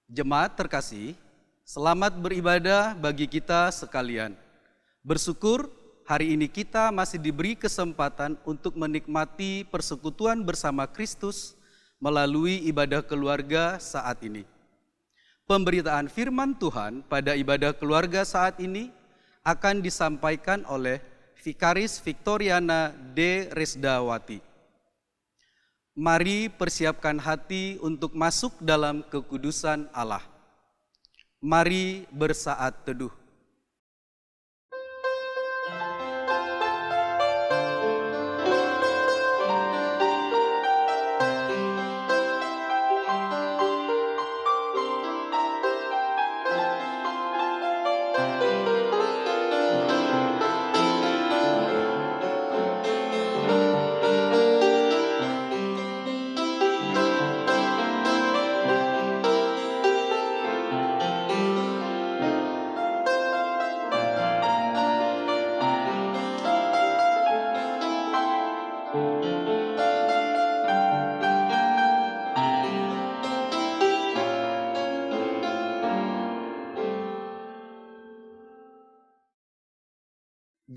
Jemaat terkasih, selamat beribadah bagi kita sekalian. Bersyukur hari ini kita masih diberi kesempatan untuk menikmati persekutuan bersama Kristus melalui ibadah keluarga saat ini. Pemberitaan firman Tuhan pada ibadah keluarga saat ini akan disampaikan oleh Vikaris Victoriana D. Resdawati. Mari persiapkan hati untuk masuk dalam kekudusan Allah. Mari bersaat teduh.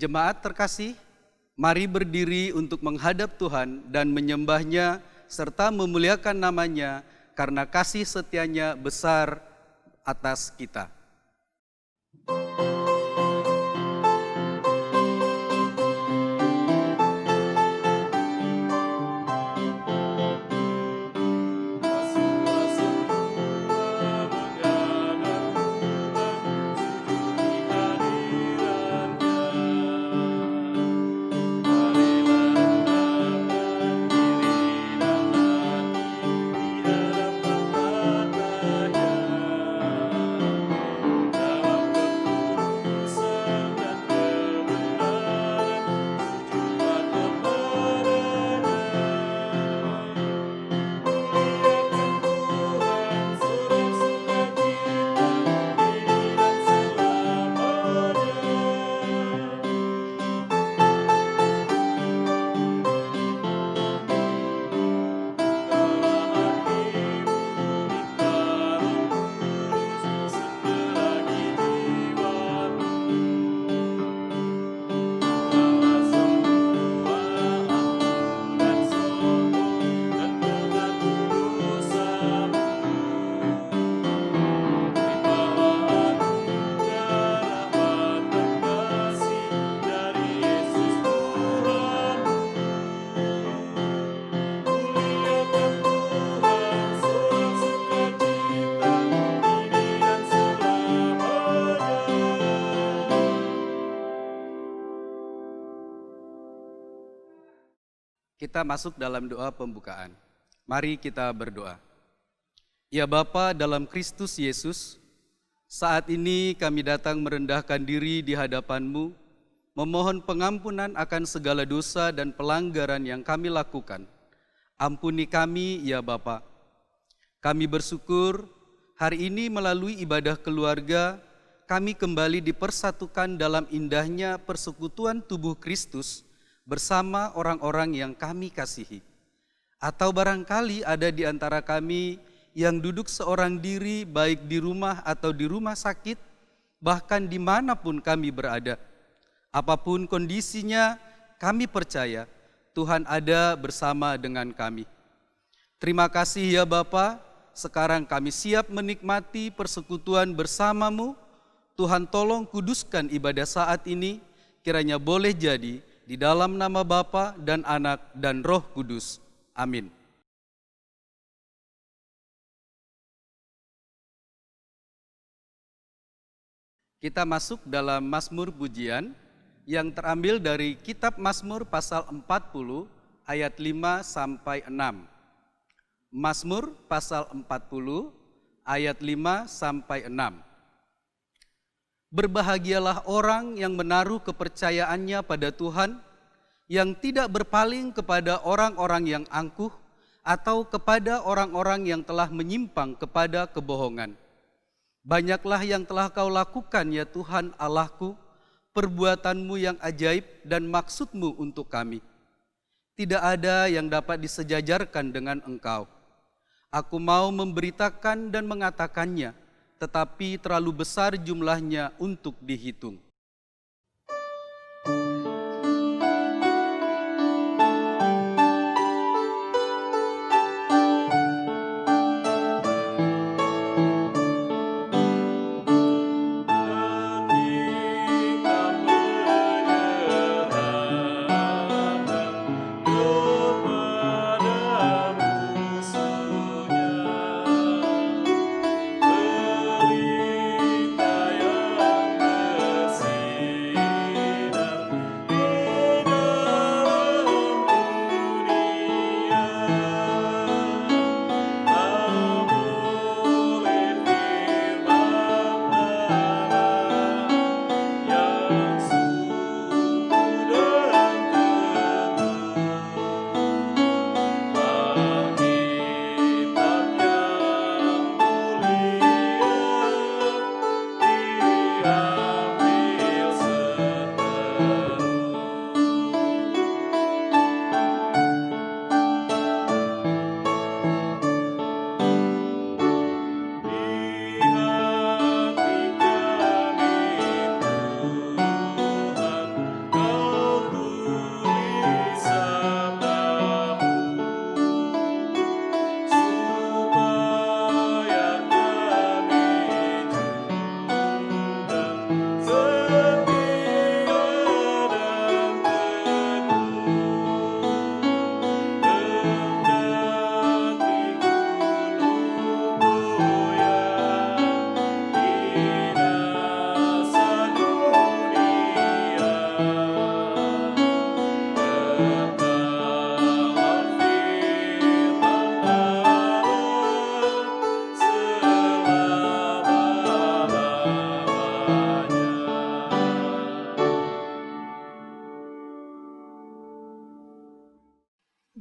Jemaat terkasih, mari berdiri untuk menghadap Tuhan dan menyembah-Nya serta memuliakan nama-Nya karena kasih setia-Nya besar atas kita. Kita masuk dalam doa pembukaan. Mari kita berdoa. Ya Bapa dalam Kristus Yesus, saat ini kami datang merendahkan diri di hadapan-Mu, memohon pengampunan akan segala dosa dan pelanggaran yang kami lakukan. Ampuni kami ya Bapa. Kami bersyukur hari ini melalui ibadah keluarga, kami kembali dipersatukan dalam indahnya persekutuan tubuh Kristus bersama orang-orang yang kami kasihi. Atau barangkali ada di antara kami yang duduk seorang diri baik di rumah atau di rumah sakit, bahkan dimanapun kami berada. Apapun kondisinya, kami percaya Tuhan ada bersama dengan kami. Terima kasih ya Bapa, sekarang kami siap menikmati persekutuan bersama-Mu. Tuhan tolong kuduskan ibadah saat ini, kiranya boleh jadi di dalam nama Bapa dan Anak dan Roh Kudus. Amin. Kita masuk dalam Mazmur Pujian yang terambil dari kitab Mazmur pasal 40 ayat 5 sampai 6. Mazmur pasal 40 ayat 5 sampai 6. Berbahagialah orang yang menaruh kepercayaannya pada Tuhan, yang tidak berpaling kepada orang-orang yang angkuh atau kepada orang-orang yang telah menyimpang kepada kebohongan. Banyaklah yang telah Kau lakukan ya Tuhan Allahku, perbuatan-Mu yang ajaib dan maksud-Mu untuk kami. Tidak ada yang dapat disejajarkan dengan Engkau. Aku mau memberitakan dan mengatakannya, tetapi terlalu besar jumlahnya untuk dihitung.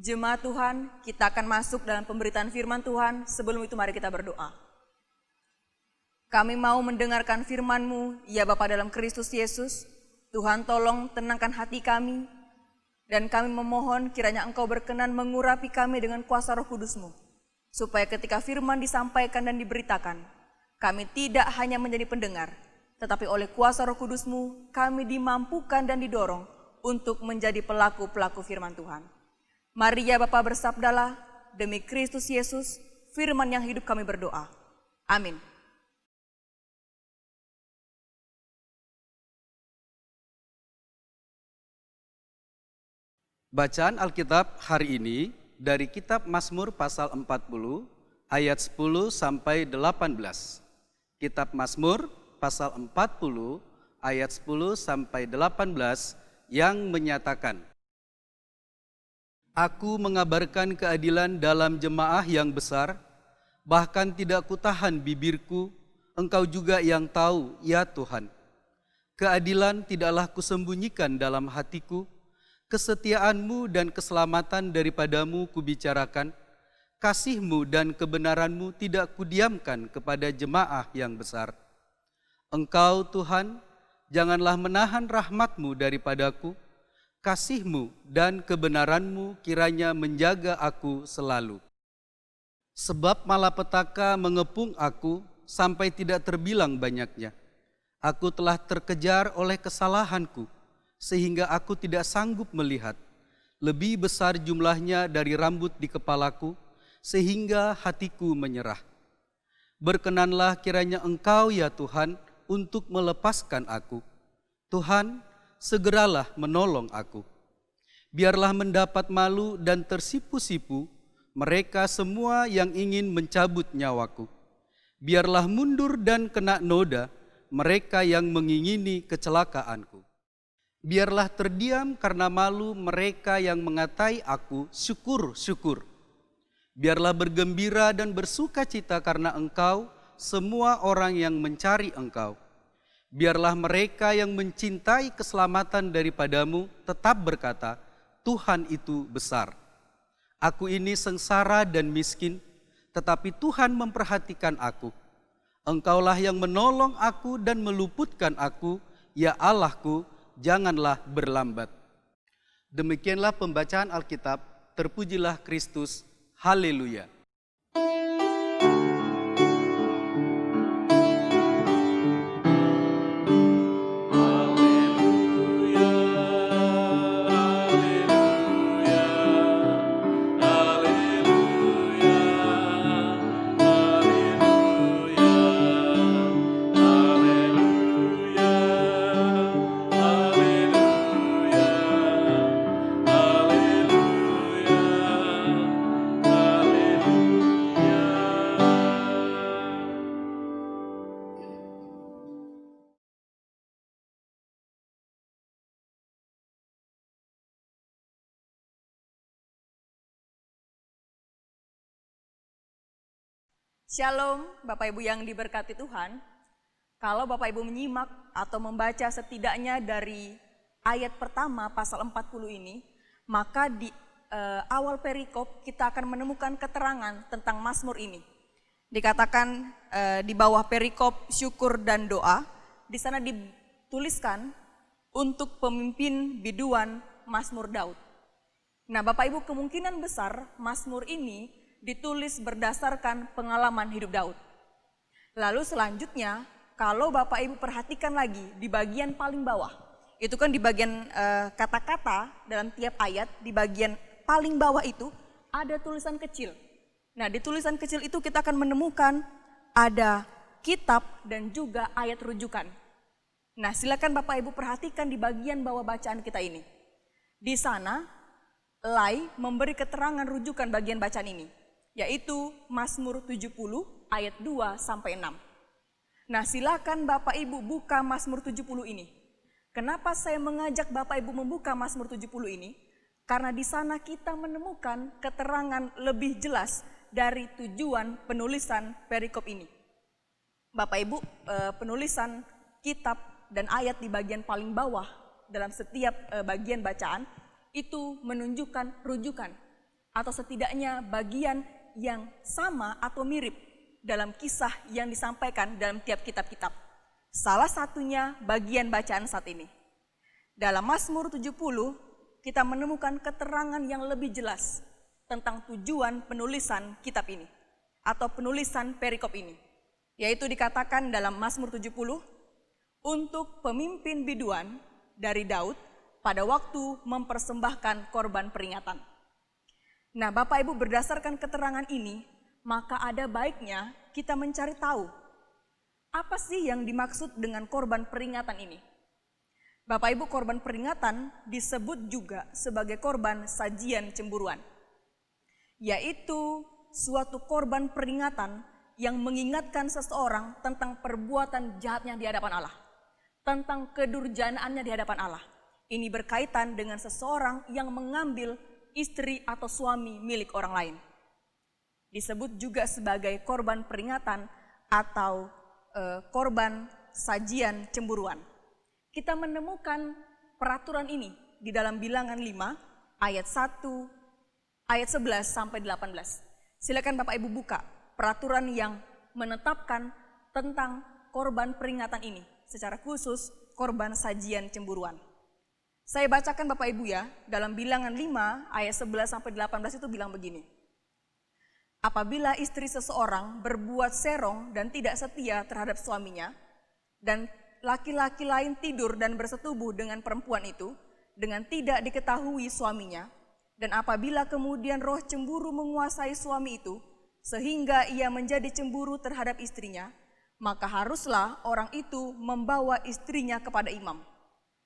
Jemaat Tuhan, kita akan masuk dalam pemberitaan firman Tuhan. Sebelum itu mari kita berdoa. Kami mau mendengarkan firman-Mu, ya Bapa dalam Kristus Yesus. Tuhan tolong tenangkan hati kami, dan kami memohon kiranya Engkau berkenan mengurapi kami dengan kuasa Roh Kudus-Mu, supaya ketika firman disampaikan dan diberitakan, kami tidak hanya menjadi pendengar, tetapi oleh kuasa Roh Kudus-Mu, kami dimampukan dan didorong untuk menjadi pelaku-pelaku firman Tuhan. Mari ya Bapa bersabdalah, demi Kristus Yesus, firman yang hidup kami berdoa. Amin. Bacaan Alkitab hari ini dari kitab Mazmur pasal 40 ayat 10 sampai 18. Kitab Mazmur pasal 40 ayat 10 sampai 18 yang menyatakan, Aku mengabarkan keadilan dalam jemaah yang besar, bahkan tidak kutahan bibirku, Engkau juga yang tahu, ya Tuhan. Keadilan tidaklah kusembunyikan dalam hatiku, kesetiaan-Mu dan keselamatan daripadamu kubicarakan, kasih-Mu dan kebenaran-Mu tidak kudiamkan kepada jemaah yang besar. Engkau Tuhan, janganlah menahan rahmat-Mu daripadaku, kasih-Mu dan kebenaran-Mu kiranya menjaga aku selalu. Sebab malapetaka mengepung aku sampai tidak terbilang banyaknya. Aku telah terkejar oleh kesalahanku, sehingga aku tidak sanggup melihat. Lebih besar jumlahnya dari rambut di kepalaku, sehingga hatiku menyerah. Berkenanlah kiranya Engkau ya Tuhan untuk melepaskan aku. Tuhan, segeralah menolong aku. Biarlah mendapat malu dan tersipu-sipu mereka semua yang ingin mencabut nyawaku. Biarlah mundur dan kena noda mereka yang mengingini kecelakaanku. Biarlah terdiam karena malu mereka yang mengatai aku syukur-syukur. Biarlah bergembira dan bersukacita karena Engkau, semua orang yang mencari Engkau. Biarlah mereka yang mencintai keselamatan daripadamu tetap berkata, Tuhan itu besar. Aku ini sengsara dan miskin, tetapi Tuhan memperhatikan aku. Engkaulah yang menolong aku dan meluputkan aku, ya Allahku, janganlah berlambat. Demikianlah pembacaan Alkitab, terpujilah Kristus, haleluya. Shalom, Bapak Ibu yang diberkati Tuhan. Kalau Bapak Ibu menyimak atau membaca setidaknya dari ayat pertama pasal 40 ini, maka di awal perikop kita akan menemukan keterangan tentang Mazmur ini. Dikatakan di bawah perikop syukur dan doa, di sana dituliskan untuk pemimpin biduan Mazmur Daud. Nah, Bapak Ibu, kemungkinan besar Mazmur ini ditulis berdasarkan pengalaman hidup Daud. Lalu selanjutnya, kalau Bapak Ibu perhatikan lagi di bagian paling bawah, itu kan di bagian kata-kata dalam tiap ayat, di bagian paling bawah itu ada tulisan kecil. Nah, di tulisan kecil itu kita akan menemukan ada kitab dan juga ayat rujukan. Nah, silakan Bapak Ibu perhatikan di bagian bawah bacaan kita ini. Di sana, Lai memberi keterangan rujukan bagian bacaan ini, yaitu Mazmur 70 ayat 2 sampai 6. Nah, silakan Bapak Ibu buka Mazmur 70 ini. Kenapa saya mengajak Bapak Ibu membuka Mazmur 70 ini? Karena di sana kita menemukan keterangan lebih jelas dari tujuan penulisan perikop ini. Bapak Ibu, penulisan kitab dan ayat di bagian paling bawah dalam setiap bagian bacaan itu menunjukkan rujukan atau setidaknya bagian yang sama atau mirip dalam kisah yang disampaikan dalam tiap kitab-kitab. Salah satunya bagian bacaan saat ini. Dalam Mazmur 70 kita menemukan keterangan yang lebih jelas tentang tujuan penulisan kitab ini atau penulisan perikop ini. Yaitu dikatakan dalam Mazmur 70 untuk pemimpin biduan dari Daud pada waktu mempersembahkan korban peringatan. Nah, Bapak Ibu, berdasarkan keterangan ini, maka ada baiknya kita mencari tahu apa sih yang dimaksud dengan korban peringatan ini. Bapak Ibu, korban peringatan disebut juga sebagai korban sajian cemburuan, yaitu suatu korban peringatan yang mengingatkan seseorang tentang perbuatan jahatnya di hadapan Allah, tentang kedurjanaannya di hadapan Allah. Ini berkaitan dengan seseorang yang mengambil istri atau suami milik orang lain. Disebut juga sebagai korban peringatan atau korban sajian cemburuan. Kita menemukan peraturan ini di dalam Bilangan 5 ayat 1 ayat 11 sampai 18. Silakan Bapak Ibu buka peraturan yang menetapkan tentang korban peringatan ini, secara khusus korban sajian cemburuan. Saya bacakan Bapak Ibu ya, dalam Bilangan 5 ayat 11 sampai 18 itu bilang begini. Apabila istri seseorang berbuat serong dan tidak setia terhadap suaminya, dan laki-laki lain tidur dan bersetubuh dengan perempuan itu, dengan tidak diketahui suaminya, dan apabila kemudian roh cemburu menguasai suami itu, sehingga ia menjadi cemburu terhadap istrinya, maka haruslah orang itu membawa istrinya kepada imam.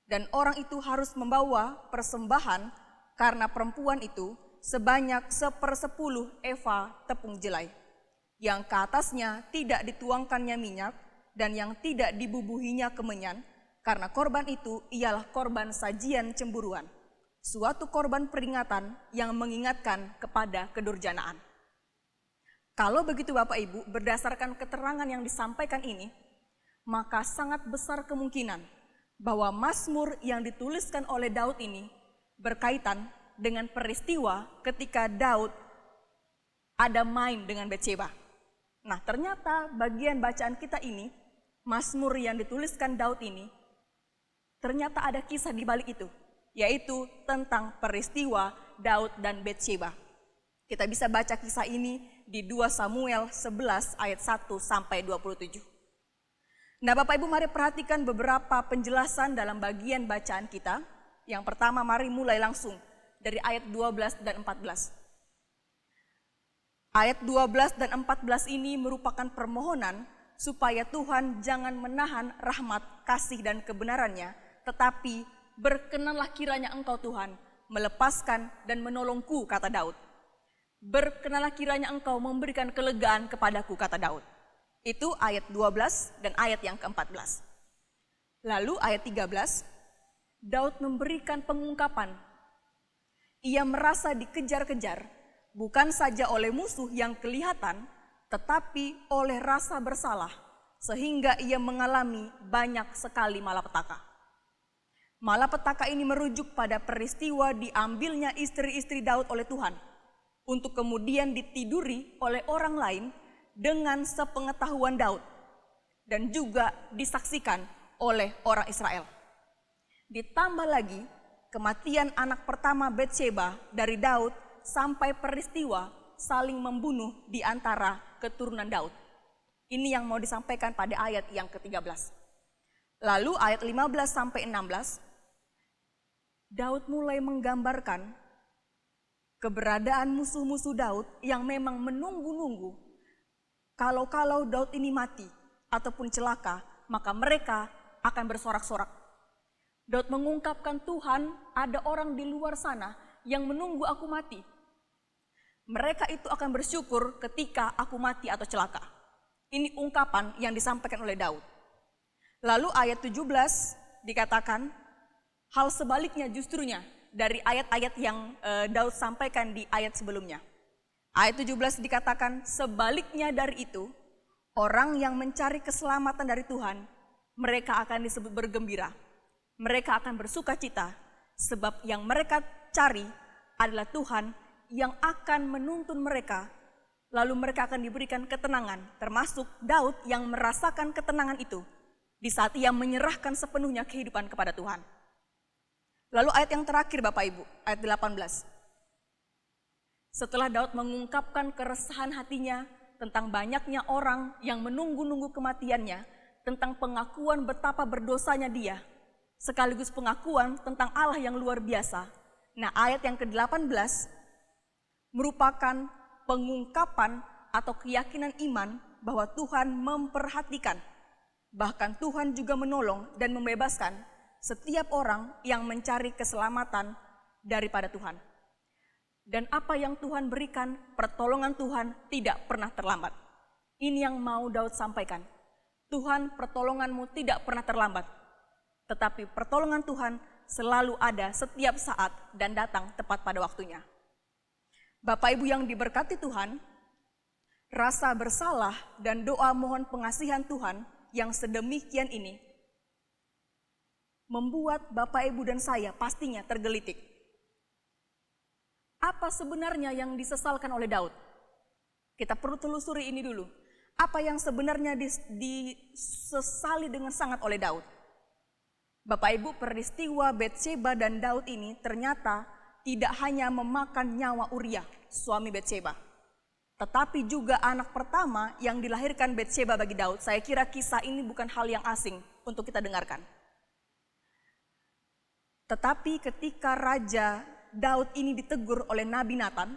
Dan orang itu harus membawa persembahan karena perempuan itu sebanyak 1/10 eva tepung jelai, yang ke atasnya tidak dituangkannya minyak dan yang tidak dibubuhinya kemenyan, karena korban itu ialah korban sajian cemburuan, suatu korban peringatan yang mengingatkan kepada kedurjanaan. Kalau begitu Bapak Ibu, berdasarkan keterangan yang disampaikan ini, maka sangat besar kemungkinan bahwa Mazmur yang dituliskan oleh Daud ini berkaitan dengan peristiwa ketika Daud ada main dengan Batsheba. Nah, ternyata bagian bacaan kita ini, Mazmur yang dituliskan Daud ini, ternyata ada kisah di balik itu, yaitu tentang peristiwa Daud dan Batsheba. Kita bisa baca kisah ini di 2 Samuel 11 ayat 1 sampai 27. Nah, Bapak Ibu, mari perhatikan beberapa penjelasan dalam bagian bacaan kita. Yang pertama, mari mulai langsung dari ayat 12 dan 14. Ayat 12 dan 14 ini merupakan permohonan supaya Tuhan jangan menahan rahmat, kasih, dan kebenarannya, tetapi berkenanlah kiranya Engkau Tuhan melepaskan dan menolongku, kata Daud. Berkenanlah kiranya Engkau memberikan kelegaan kepadaku, kata Daud. Itu ayat 12 dan ayat yang ke-14. Lalu ayat 13, Daud memberikan pengungkapan. Ia merasa dikejar-kejar, bukan saja oleh musuh yang kelihatan, tetapi oleh rasa bersalah, sehingga ia mengalami banyak sekali malapetaka. Malapetaka ini merujuk pada peristiwa diambilnya istri-istri Daud oleh Tuhan, untuk kemudian ditiduri oleh orang lain dengan sepengetahuan Daud, dan juga disaksikan oleh orang Israel. Ditambah lagi kematian anak pertama Batsheba dari Daud sampai peristiwa saling membunuh di antara keturunan Daud. Ini yang mau disampaikan pada ayat yang ke-13. Lalu ayat 15 sampai 16, Daud mulai menggambarkan keberadaan musuh-musuh Daud yang memang menunggu-nunggu. Kalau Daud ini mati ataupun celaka, maka mereka akan bersorak-sorak. Daud mengungkapkan, Tuhan, ada orang di luar sana yang menunggu aku mati. Mereka itu akan bersyukur ketika aku mati atau celaka. Ini ungkapan yang disampaikan oleh Daud. Lalu ayat 17 dikatakan, hal sebaliknya justrunya dari ayat-ayat yang Daud sampaikan di ayat sebelumnya. Ayat 17 dikatakan, sebaliknya dari itu, orang yang mencari keselamatan dari Tuhan, mereka akan disebut bergembira. Mereka akan bersuka cita, sebab yang mereka cari adalah Tuhan yang akan menuntun mereka. Lalu mereka akan diberikan ketenangan, termasuk Daud yang merasakan ketenangan itu di saat ia menyerahkan sepenuhnya kehidupan kepada Tuhan. Lalu ayat yang terakhir Bapak Ibu, ayat 18. Setelah Daud mengungkapkan keresahan hatinya tentang banyaknya orang yang menunggu-nunggu kematiannya, tentang pengakuan betapa berdosanya dia, sekaligus pengakuan tentang Allah yang luar biasa. Nah, ayat yang ke-18 merupakan pengungkapan atau keyakinan iman bahwa Tuhan memperhatikan, bahkan Tuhan juga menolong dan membebaskan setiap orang yang mencari keselamatan daripada Tuhan. Dan apa yang Tuhan berikan, pertolongan Tuhan tidak pernah terlambat. Ini yang mau Daud sampaikan. Tuhan, pertolonganmu tidak pernah terlambat. Tetapi pertolongan Tuhan selalu ada setiap saat dan datang tepat pada waktunya. Bapak Ibu yang diberkati Tuhan, rasa bersalah dan doa mohon pengasihan Tuhan yang sedemikian ini membuat Bapak Ibu dan saya pastinya tergelitik. Apa sebenarnya yang disesalkan oleh Daud? Kita perlu telusuri ini dulu. Apa yang sebenarnya disesali dengan sangat oleh Daud? Bapak Ibu, peristiwa Batsheba dan Daud ini ternyata tidak hanya memakan nyawa Uria, suami Batsheba, tetapi juga anak pertama yang dilahirkan Batsheba bagi Daud. Saya kira kisah ini bukan hal yang asing untuk kita dengarkan. Tetapi ketika Raja Daud ini ditegur oleh Nabi Nathan,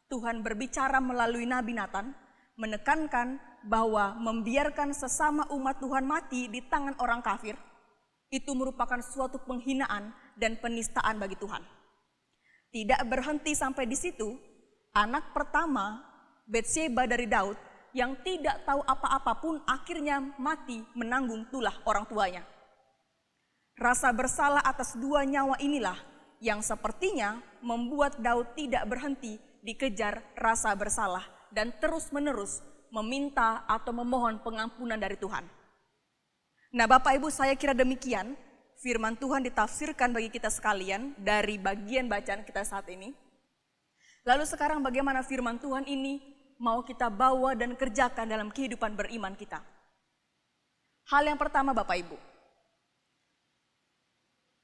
Tuhan berbicara melalui Nabi Nathan, menekankan bahwa membiarkan sesama umat Tuhan mati di tangan orang kafir, itu merupakan suatu penghinaan dan penistaan bagi Tuhan. Tidak berhenti sampai di situ, anak pertama Batsheba dari Daud yang tidak tahu apa-apa pun akhirnya mati menanggung tulah orang tuanya. Rasa bersalah atas dua nyawa inilah yang sepertinya membuat Daud tidak berhenti dikejar rasa bersalah dan terus-menerus meminta atau memohon pengampunan dari Tuhan. Nah, Bapak Ibu, saya kira demikian firman Tuhan ditafsirkan bagi kita sekalian dari bagian bacaan kita saat ini. Lalu sekarang bagaimana firman Tuhan ini mau kita bawa dan kerjakan dalam kehidupan beriman kita? Hal yang pertama Bapak Ibu,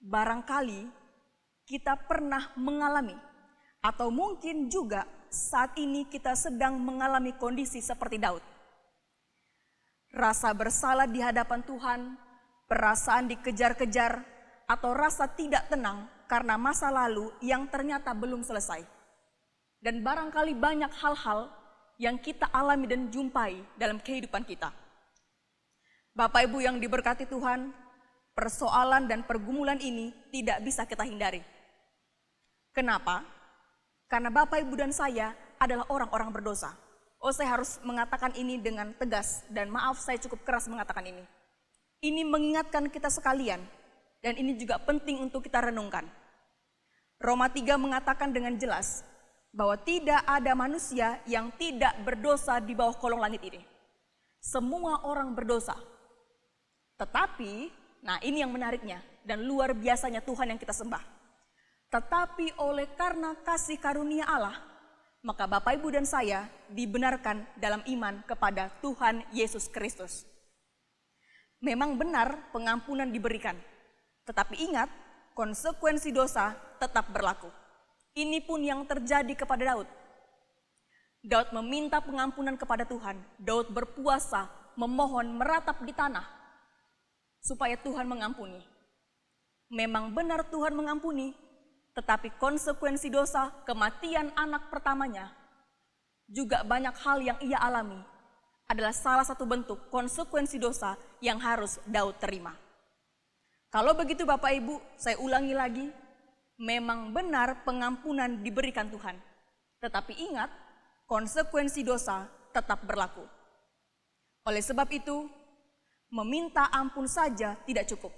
barangkali kita pernah mengalami atau mungkin juga saat ini kita sedang mengalami kondisi seperti Daud. Rasa bersalah di hadapan Tuhan, perasaan dikejar-kejar, atau rasa tidak tenang karena masa lalu yang ternyata belum selesai. Dan barangkali banyak hal-hal yang kita alami dan jumpai dalam kehidupan kita. Bapak Ibu yang diberkati Tuhan, persoalan dan pergumulan ini tidak bisa kita hindari. Kenapa? Karena Bapak Ibu dan saya adalah orang-orang berdosa. Oh, saya harus mengatakan ini dengan tegas dan maaf saya cukup keras mengatakan ini. Ini mengingatkan kita sekalian dan ini juga penting untuk kita renungkan. Roma 3 mengatakan dengan jelas bahwa tidak ada manusia yang tidak berdosa di bawah kolong langit ini. Semua orang berdosa. Tetapi, nah ini yang menariknya dan luar biasanya Tuhan yang kita sembah. Tetapi oleh karena kasih karunia Allah, maka Bapak, Ibu, dan saya dibenarkan dalam iman kepada Tuhan Yesus Kristus. Memang benar pengampunan diberikan, tetapi ingat konsekuensi dosa tetap berlaku. Ini pun yang terjadi kepada Daud. Daud meminta pengampunan kepada Tuhan. Daud berpuasa, memohon, meratap di tanah supaya Tuhan mengampuni. Memang benar Tuhan mengampuni, tetapi konsekuensi dosa, kematian anak pertamanya, juga banyak hal yang ia alami adalah salah satu bentuk konsekuensi dosa yang harus Daud terima. Kalau begitu Bapak Ibu, saya ulangi lagi, memang benar pengampunan diberikan Tuhan. Tetapi ingat, konsekuensi dosa tetap berlaku. Oleh sebab itu, meminta ampun saja tidak cukup.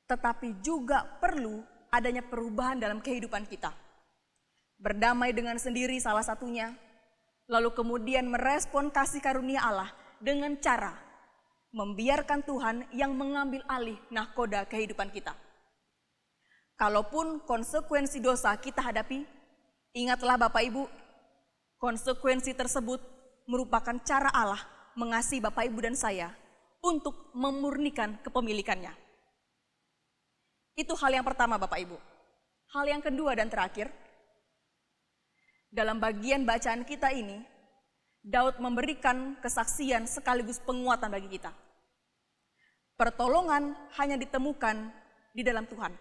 Tetapi juga perlu adanya perubahan dalam kehidupan kita. Berdamai dengan sendiri salah satunya, lalu kemudian merespon kasih karunia Allah dengan cara membiarkan Tuhan yang mengambil alih nahkoda kehidupan kita. Kalaupun konsekuensi dosa kita hadapi, ingatlah Bapak Ibu, konsekuensi tersebut merupakan cara Allah mengasihi Bapak Ibu dan saya untuk memurnikan kepemilikannya. Itu hal yang pertama Bapak Ibu. Hal yang kedua dan terakhir, dalam bagian bacaan kita ini, Daud memberikan kesaksian sekaligus penguatan bagi kita. Pertolongan hanya ditemukan di dalam Tuhan.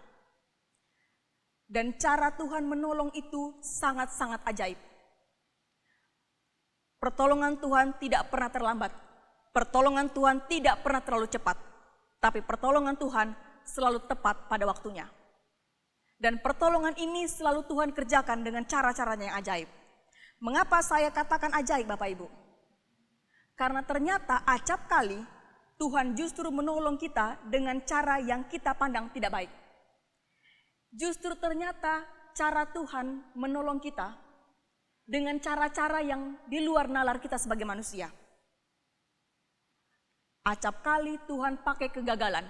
Dan cara Tuhan menolong itu sangat-sangat ajaib. Pertolongan Tuhan tidak pernah terlambat. Pertolongan Tuhan tidak pernah terlalu cepat. Tapi pertolongan Tuhan selalu tepat pada waktunya. Dan pertolongan ini selalu Tuhan kerjakan dengan cara-caranya yang ajaib. Mengapa saya katakan ajaib Bapak Ibu? Karena ternyata acap kali Tuhan justru menolong kita dengan cara yang kita pandang tidak baik. Justru ternyata cara Tuhan menolong kita dengan cara-cara yang di luar nalar kita sebagai manusia. Acap kali Tuhan pakai kegagalan.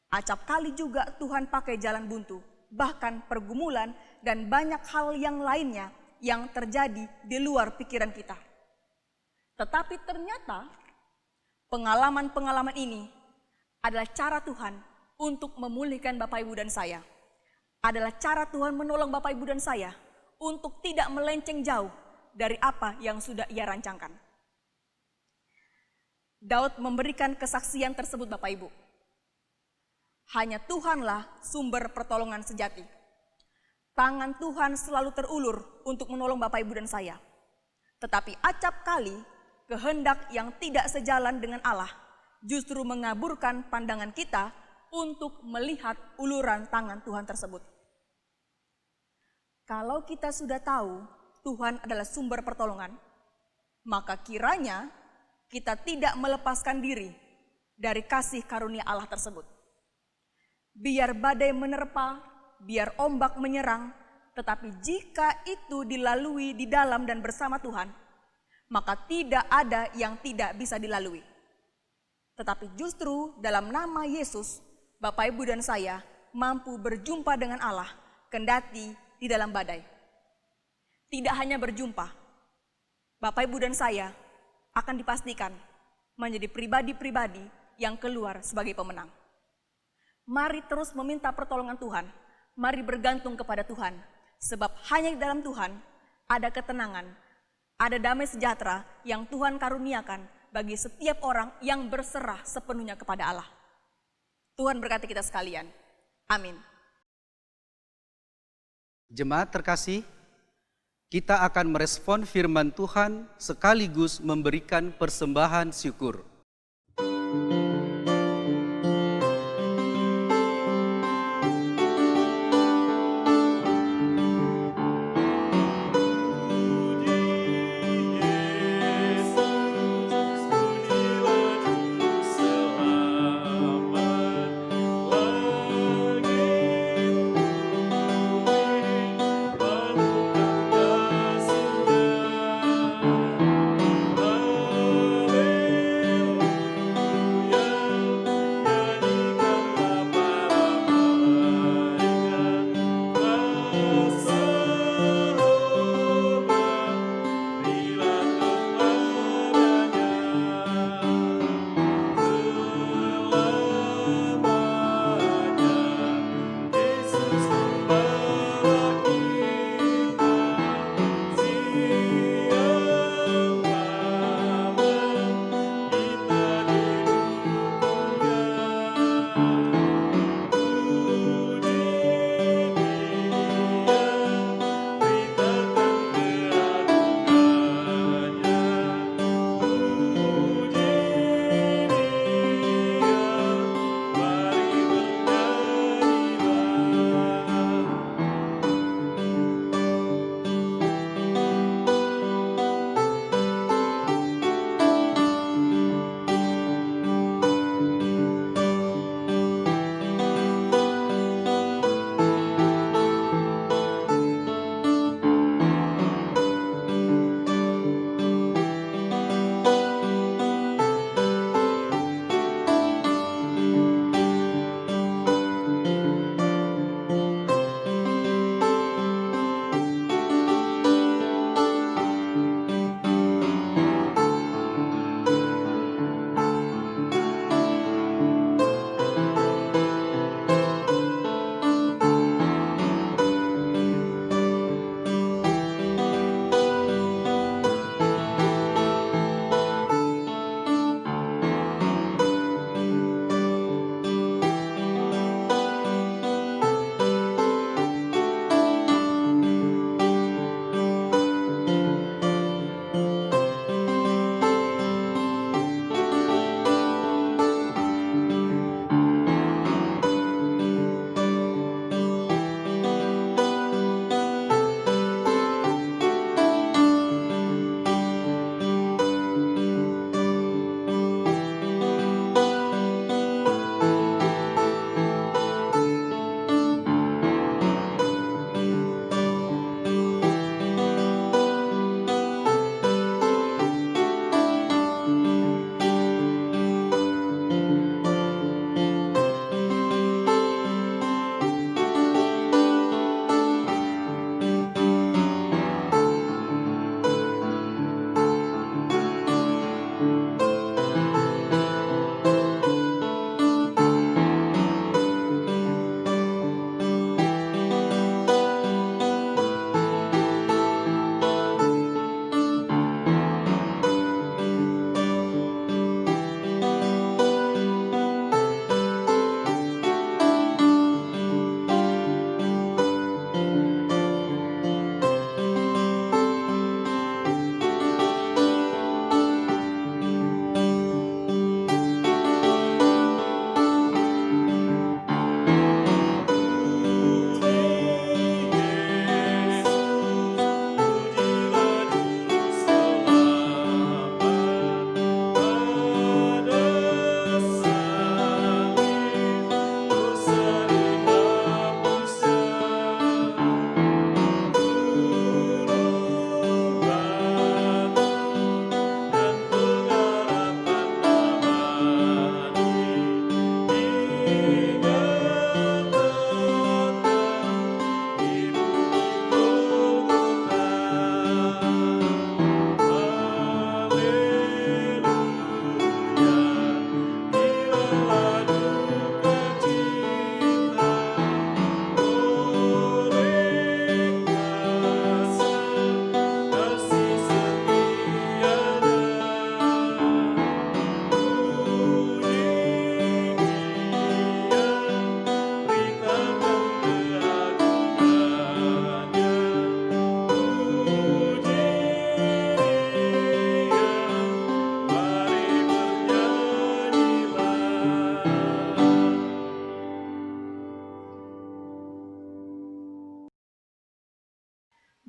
Acap kali juga Tuhan pakai jalan buntu. Bahkan pergumulan dan banyak hal yang lainnya yang terjadi di luar pikiran kita. Tetapi ternyata pengalaman-pengalaman ini adalah cara Tuhan untuk memulihkan Bapak Ibu dan saya. Adalah cara Tuhan menolong Bapak Ibu dan saya untuk tidak melenceng jauh dari apa yang sudah Ia rancangkan. Daud memberikan kesaksian tersebut Bapak Ibu. Hanya Tuhanlah sumber pertolongan sejati. Tangan Tuhan selalu terulur untuk menolong Bapak Ibu dan saya. Tetapi acap kali kehendak yang tidak sejalan dengan Allah justru mengaburkan pandangan kita untuk melihat uluran tangan Tuhan tersebut. Kalau kita sudah tahu Tuhan adalah sumber pertolongan, maka kiranya kita tidak melepaskan diri dari kasih karunia Allah tersebut. Biar badai menerpa, biar ombak menyerang, tetapi jika itu dilalui di dalam dan bersama Tuhan, maka tidak ada yang tidak bisa dilalui. Tetapi justru dalam nama Yesus, Bapak Ibu dan saya mampu berjumpa dengan Allah, kendati di dalam badai. Tidak hanya berjumpa, Bapak Ibu dan saya akan dipastikan menjadi pribadi-pribadi yang keluar sebagai pemenang. Mari terus meminta pertolongan Tuhan, mari bergantung kepada Tuhan, sebab hanya di dalam Tuhan ada ketenangan, ada damai sejahtera yang Tuhan karuniakan bagi setiap orang yang berserah sepenuhnya kepada Allah. Tuhan berkati kita sekalian. Amin. Jemaat terkasih, kita akan merespon firman Tuhan sekaligus memberikan persembahan syukur.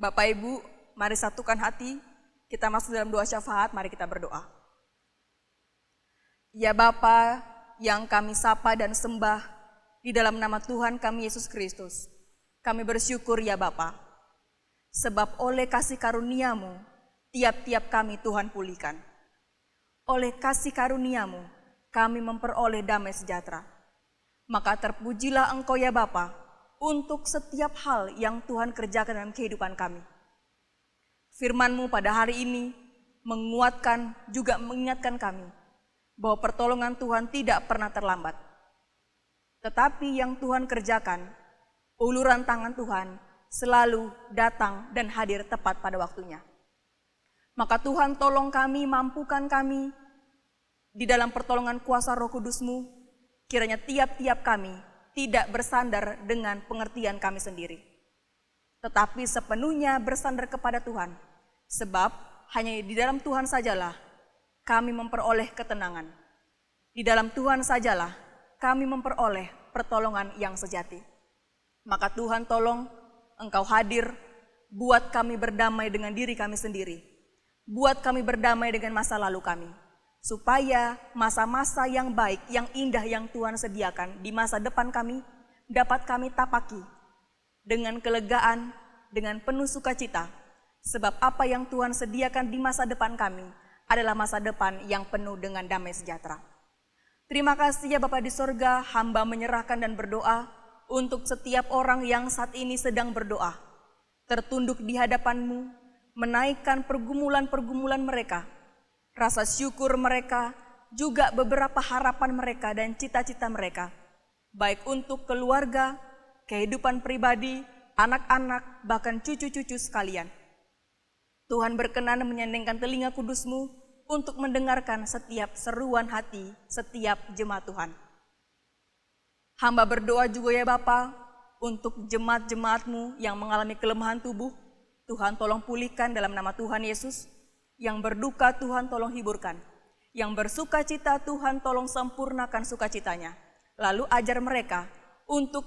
Bapak Ibu, mari satukan hati, kita masuk dalam doa syafaat, mari kita berdoa. Ya Bapa yang kami sapa dan sembah di dalam nama Tuhan kami Yesus Kristus, kami bersyukur ya Bapa, sebab oleh kasih karunia-Mu, tiap-tiap kami Tuhan pulihkan. Oleh kasih karunia-Mu, kami memperoleh damai sejahtera. Maka terpujilah Engkau ya Bapa, untuk setiap hal yang Tuhan kerjakan dalam kehidupan kami. Firman-Mu pada hari ini menguatkan juga mengingatkan kami bahwa pertolongan Tuhan tidak pernah terlambat. Tetapi yang Tuhan kerjakan, uluran tangan Tuhan selalu datang dan hadir tepat pada waktunya. Maka Tuhan tolong kami, mampukan kami di dalam pertolongan kuasa Roh Kudus-Mu, kiranya tiap-tiap kami tidak bersandar dengan pengertian kami sendiri, tetapi sepenuhnya bersandar kepada Tuhan, sebab hanya di dalam Tuhan sajalah kami memperoleh ketenangan. Di dalam Tuhan sajalah kami memperoleh pertolongan yang sejati. Maka Tuhan tolong Engkau hadir, buat kami berdamai dengan diri kami sendiri, buat kami berdamai dengan masa lalu kami, supaya masa-masa yang baik, yang indah yang Tuhan sediakan di masa depan kami, dapat kami tapaki dengan kelegaan, dengan penuh sukacita. Sebab apa yang Tuhan sediakan di masa depan kami adalah masa depan yang penuh dengan damai sejahtera. Terima kasih ya Bapa di sorga, hamba menyerahkan dan berdoa untuk setiap orang yang saat ini sedang berdoa, tertunduk di hadapan-Mu, menaikkan pergumulan-pergumulan mereka, rasa syukur mereka, juga beberapa harapan mereka dan cita-cita mereka, baik untuk keluarga, kehidupan pribadi, anak-anak, bahkan cucu-cucu sekalian. Tuhan berkenan menyandingkan telinga kudus-Mu untuk mendengarkan setiap seruan hati setiap jemaat Tuhan. Hamba berdoa juga ya Bapa, untuk jemaat-jemaat-Mu yang mengalami kelemahan tubuh, Tuhan tolong pulihkan dalam nama Tuhan Yesus. Yang berduka Tuhan tolong hiburkan, yang bersuka cita Tuhan tolong sempurnakan sukacitanya. Lalu ajar mereka untuk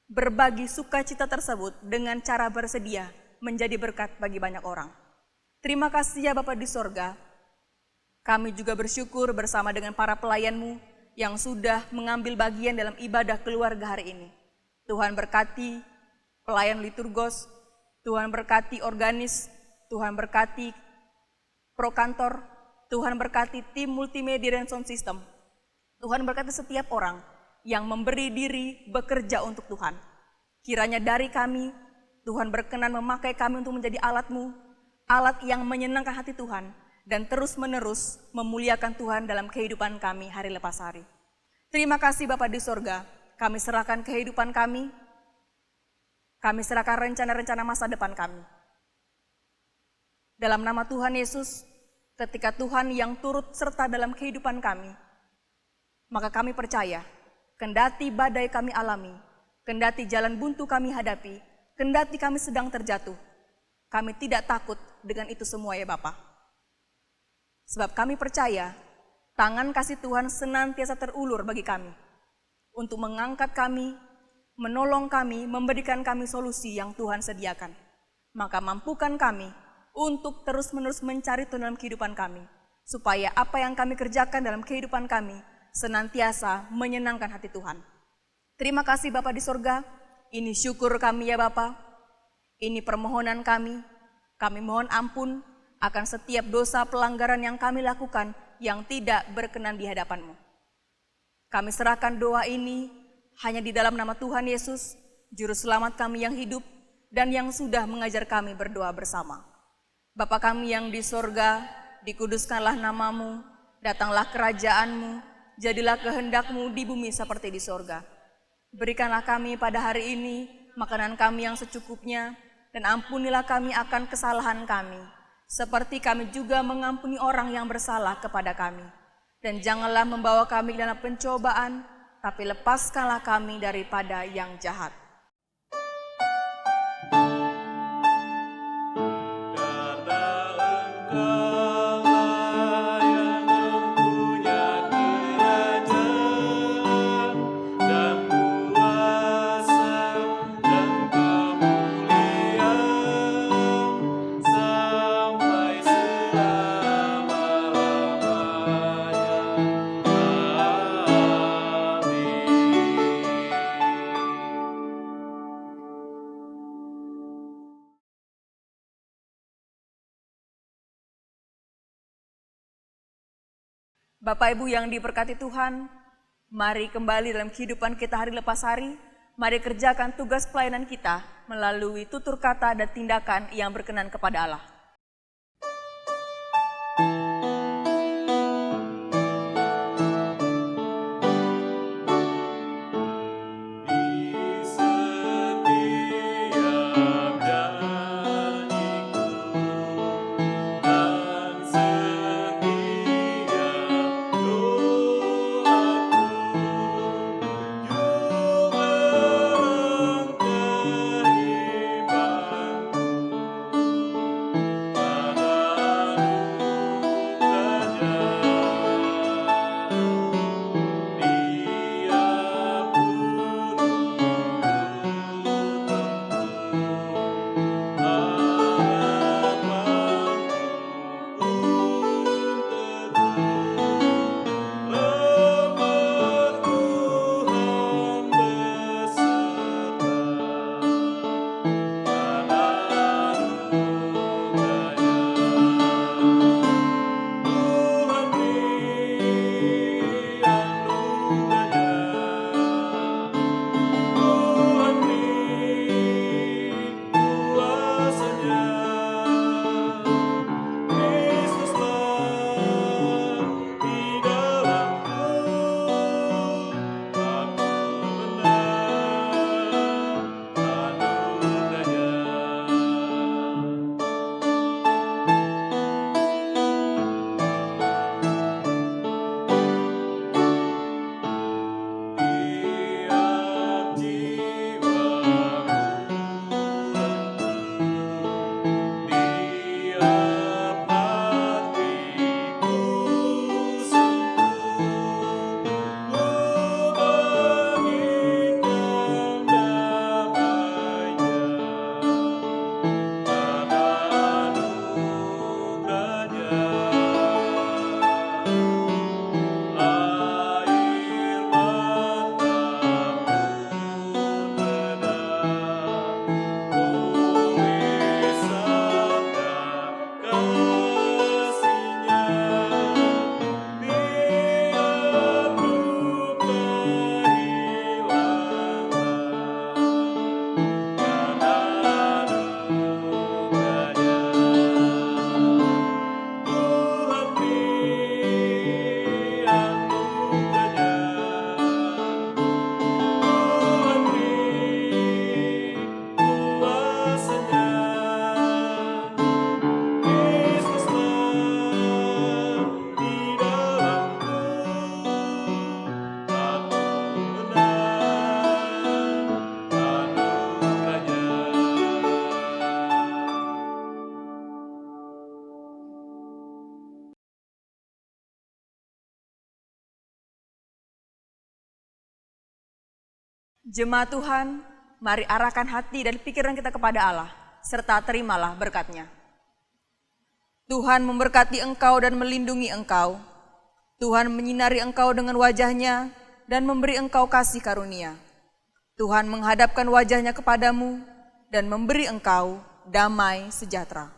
berbagi sukacita tersebut dengan cara bersedia menjadi berkat bagi banyak orang. Terima kasih ya Bapa di sorga. Kami juga bersyukur bersama dengan para pelayan-Mu yang sudah mengambil bagian dalam ibadah keluarga hari ini. Tuhan berkati pelayan liturgos, Tuhan berkati organis, Tuhan berkati prokantor, Tuhan berkati tim multimedia dan sound system. Tuhan berkati setiap orang yang memberi diri bekerja untuk Tuhan. Kiranya dari kami, Tuhan berkenan memakai kami untuk menjadi alat-Mu, alat yang menyenangkan hati Tuhan, dan terus-menerus memuliakan Tuhan dalam kehidupan kami hari lepas hari. Terima kasih Bapa di sorga, kami serahkan kehidupan kami serahkan rencana-rencana masa depan kami. Dalam nama Tuhan Yesus, ketika Tuhan yang turut serta dalam kehidupan kami, maka kami percaya, kendati badai kami alami, kendati jalan buntu kami hadapi, kendati kami sedang terjatuh, kami tidak takut dengan itu semua ya Bapa. Sebab kami percaya, tangan kasih Tuhan senantiasa terulur bagi kami, untuk mengangkat kami, menolong kami, memberikan kami solusi yang Tuhan sediakan. Maka mampukan kami untuk terus-menerus mencari Tuhan dalam kehidupan kami, supaya apa yang kami kerjakan dalam kehidupan kami senantiasa menyenangkan hati Tuhan. Terima kasih Bapa di sorga, ini syukur kami ya Bapa, ini permohonan kami mohon ampun akan setiap dosa pelanggaran yang kami lakukan yang tidak berkenan di hadapan-Mu. Kami serahkan doa ini hanya di dalam nama Tuhan Yesus, Juru Selamat kami yang hidup dan yang sudah mengajar kami berdoa bersama. Bapa kami yang di sorga, dikuduskanlah nama-Mu, datanglah kerajaan-Mu, jadilah kehendak-Mu di bumi seperti di sorga. Berikanlah kami pada hari ini makanan kami yang secukupnya, dan ampunilah kami akan kesalahan kami, seperti kami juga mengampuni orang yang bersalah kepada kami. Dan janganlah membawa kami dalam pencobaan, tapi lepaskanlah kami daripada yang jahat. Bapak Ibu yang diberkati Tuhan, mari kembali dalam kehidupan kita hari lepas hari. Mari kerjakan tugas pelayanan kita melalui tutur kata dan tindakan yang berkenan kepada Allah. Jemaat Tuhan, mari arahkan hati dan pikiran kita kepada Allah, serta terimalah berkat-Nya. Tuhan memberkati engkau dan melindungi engkau. Tuhan menyinari engkau dengan wajah-Nya dan memberi engkau kasih karunia. Tuhan menghadapkan wajah-Nya kepadamu dan memberi engkau damai sejahtera.